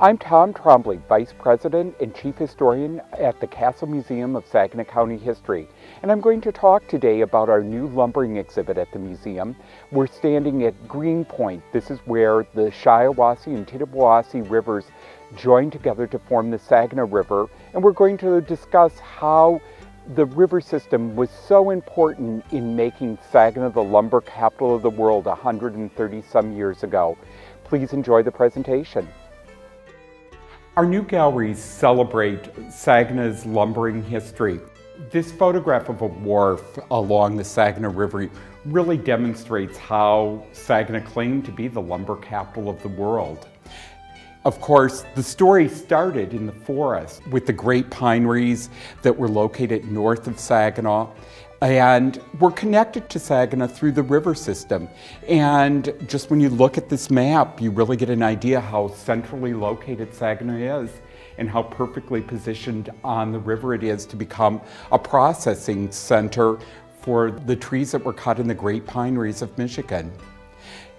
I'm Tom Trombley, Vice President and Chief Historian at the Castle Museum of Saginaw County History, and I'm going to talk today about our new lumbering exhibit at the museum. We're standing at Green Point. This is where the Shiawassee and Tittabawassee rivers join together to form the Saginaw River, and we're going to discuss how the river system was so important in making Saginaw the lumber capital of the world 130 some years ago. Please enjoy the presentation. Our new galleries celebrate Saginaw's lumbering history. This photograph of a wharf along the Saginaw River really demonstrates how Saginaw claimed to be the lumber capital of the world. Of course, the story started in the forest with the great pineries that were located north of Saginaw, and were connected to Saginaw through the river system. And just when you look at this map, you really get an idea how centrally located Saginaw is and how perfectly positioned on the river it is to become a processing center for the trees that were cut in the great pineries of Michigan.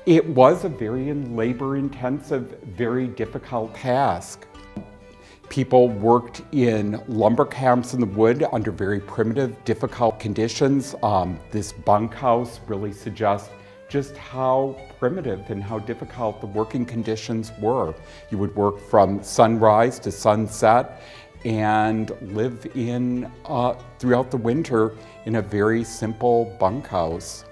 It was a very labor-intensive, very difficult task. People worked in lumber camps in the wood under very primitive, difficult conditions. This bunkhouse really suggests just how primitive and how difficult the working conditions were. You would work from sunrise to sunset and live in throughout the winter in a very simple bunkhouse.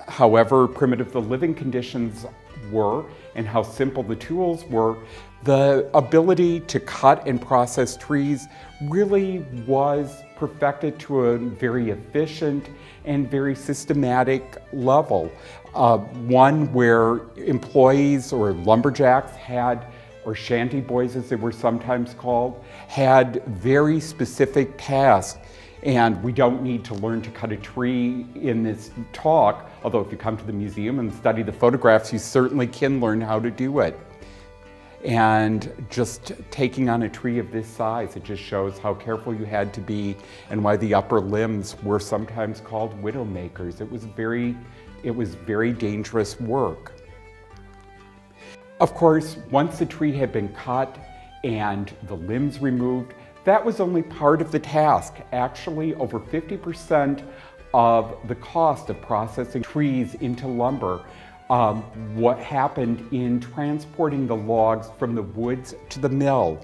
However primitive the living conditions were and how simple the tools were, the ability to cut and process trees really was perfected to a very efficient and very systematic level. One where employees or lumberjacks had, or shanty boys as they were sometimes called, had very specific tasks. And we don't need to learn to cut a tree in this talk, although if you come to the museum and study the photographs, you certainly can learn how to do it. And just taking on a tree of this size, it just shows how careful you had to be and why the upper limbs were sometimes called widow makers. It was very dangerous work. Of course, once the tree had been cut and the limbs removed, that was only part of the task. Actually, over 50% of the cost of processing trees into lumber, what happened in transporting the logs from the woods to the mill.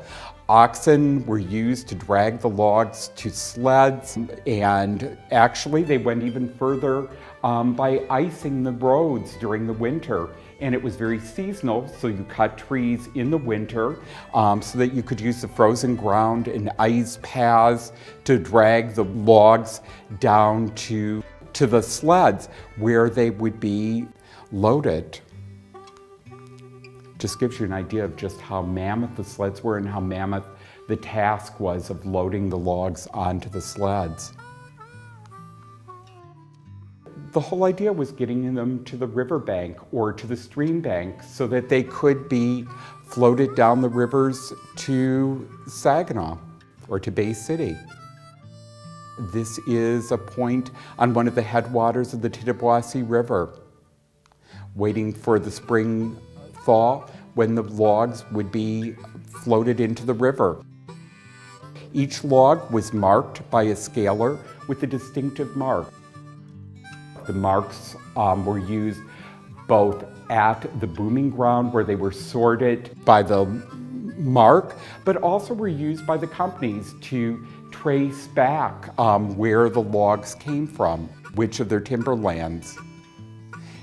Oxen were used to drag the logs to sleds, and actually they went even further by icing the roads during the winter. And it was very seasonal, so you cut trees in the winter so that you could use the frozen ground and ice paths to drag the logs down to the sleds where they would be loaded. Just gives you an idea of just how mammoth the sleds were and how mammoth the task was of loading the logs onto the sleds. The whole idea was getting them to the riverbank or to the stream bank so that they could be floated down the rivers to Saginaw or to Bay City. This is a point on one of the headwaters of the Tittabawassee River, waiting for the spring thaw when the logs would be floated into the river. Each log was marked by a scaler with a distinctive mark. The marks were used both at the booming ground where they were sorted by the mark, but also were used by the companies to trace back where the logs came from, which of their timberlands.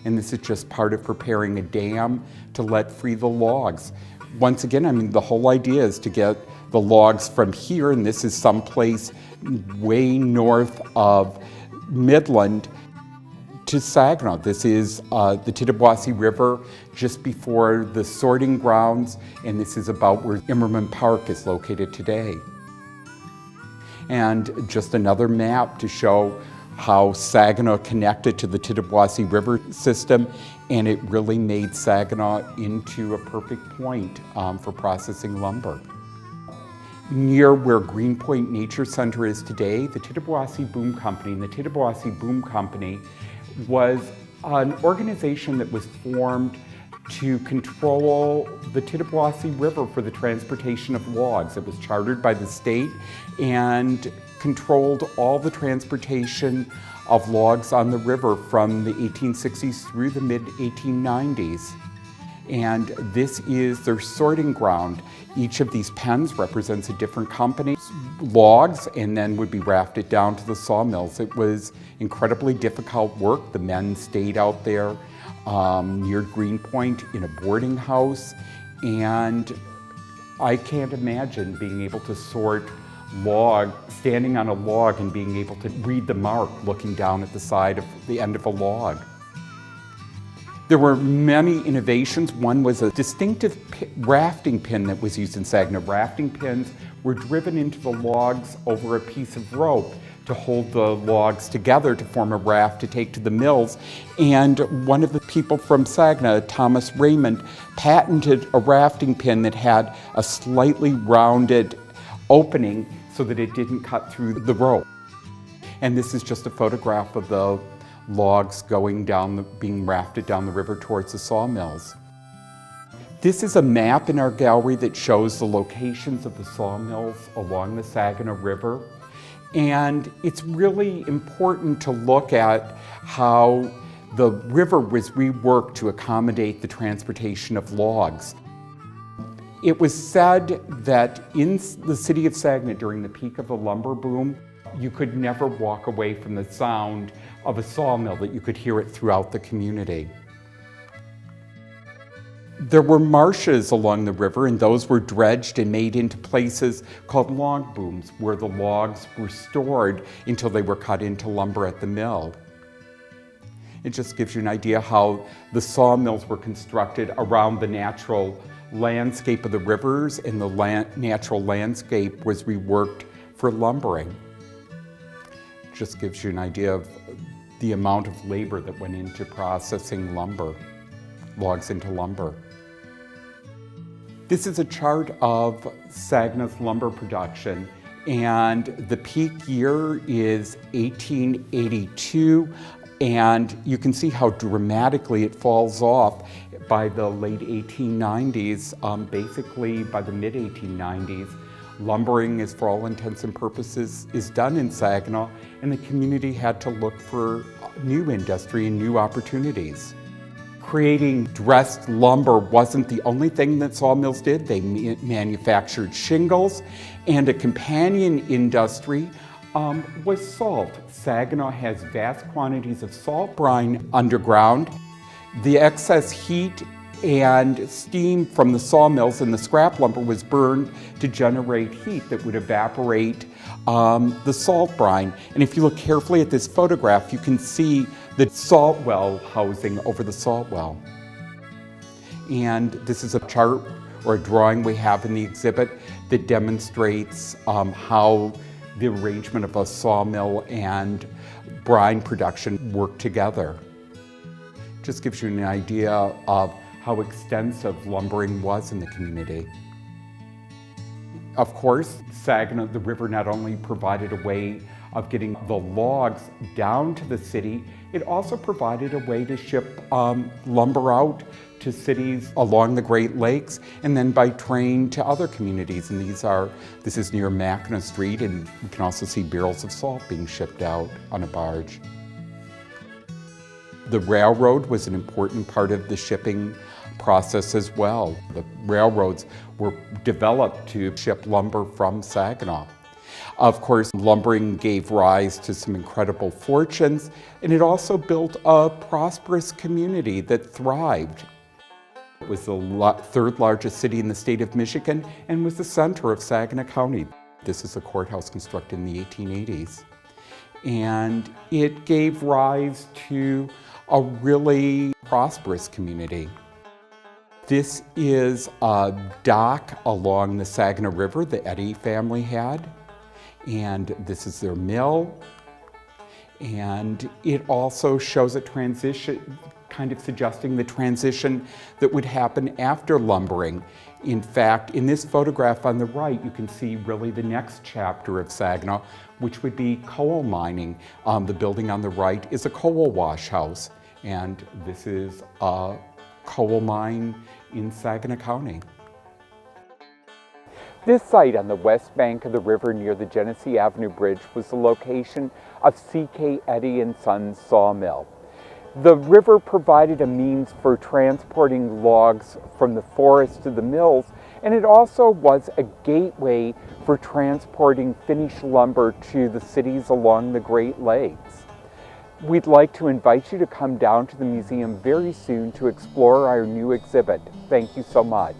And this is just part of preparing a dam to let free the logs. Once again, I mean, the whole idea is to get the logs from here, and this is someplace way north of Midland, to Saginaw. This is the Tittabawassee River just before the sorting grounds, and this is about where Immerman Park is located today. And just another map to show how Saginaw connected to the Tittabawassee River system, and it really made Saginaw into a perfect point for processing lumber. Near where Greenpoint Nature Center is today, the Tittabawassee Boom Company, and the Tittabawassee Boom Company was an organization that was formed to control the Tittabawassee River for the transportation of logs. It was chartered by the state and controlled all the transportation of logs on the river from the 1860s through the mid-1890s. And this is their sorting ground. Each of these pens represents a different company's logs and then would be rafted down to the sawmills. It was incredibly difficult work. The men stayed out there near Greenpoint in a boarding house, and I can't imagine being able to sort log, standing on a log and being able to read the mark looking down at the side of the end of a log. There were many innovations. One was a distinctive rafting pin that was used in Saginaw. Rafting pins were driven into the logs over a piece of rope to hold the logs together to form a raft to take to the mills. And one of the people from Saginaw, Thomas Raymond, patented a rafting pin that had a slightly rounded opening so that it didn't cut through the rope. And this is just a photograph of the logs going down, being rafted down the river towards the sawmills. This is a map in our gallery that shows the locations of the sawmills along the Saginaw River. And it's really important to look at how the river was reworked to accommodate the transportation of logs. It was said that in the city of Saginaw during the peak of the lumber boom, you could never walk away from the sound of a sawmill, that you could hear it throughout the community. There were marshes along the river, and those were dredged and made into places called log booms, where the logs were stored until they were cut into lumber at the mill. It just gives you an idea how the sawmills were constructed around the natural landscape of the rivers, and the natural landscape was reworked for lumbering. It just gives you an idea of the amount of labor that went into processing lumber, logs into lumber. This is a chart of Saginaw's lumber production, and the peak year is 1882, and you can see how dramatically it falls off by the late 1890s. Basically, by the mid-1890s, lumbering, is for all intents and purposes, is done in Saginaw, and the community had to look for new industry and new opportunities. Creating dressed lumber wasn't the only thing that sawmills did. They manufactured shingles, and a companion industry was salt. Saginaw has vast quantities of salt brine underground. The excess heat and steam from the sawmills and the scrap lumber was burned to generate heat that would evaporate the salt brine. And if you look carefully at this photograph, you can see the salt well housing over the salt well. And this is a chart or a drawing we have in the exhibit that demonstrates how the arrangement of a sawmill and brine production work together. Just gives you an idea of how extensive lumbering was in the community. Of course, Saginaw, the river, not only provided a way of getting the logs down to the city, it also provided a way to ship lumber out to cities along the Great Lakes, and then by train to other communities. And this is near Mackinac Street, and you can also see barrels of salt being shipped out on a barge. The railroad was an important part of the shipping process as well. The railroads were developed to ship lumber from Saginaw. Of course, lumbering gave rise to some incredible fortunes, and it also built a prosperous community that thrived. It was the third largest city in the state of Michigan and was the center of Saginaw County. This is a courthouse constructed in the 1880s. And it gave rise to a really prosperous community. This is a dock along the Saginaw River the Eddy family had, and this is their mill. And it also shows a transition, kind of suggesting the transition that would happen after lumbering. In fact, in this photograph on the right, you can see really the next chapter of Saginaw, which would be coal mining. The building on the right is a coal wash house, and this is a coal mine in Saginaw County. This site on the west bank of the river near the Genesee Avenue Bridge was the location of C.K. Eddy & Sons Sawmill. The river provided a means for transporting logs from the forest to the mills, and it also was a gateway for transporting finished lumber to the cities along the Great Lakes. We'd like to invite you to come down to the museum very soon to explore our new exhibit. Thank you so much.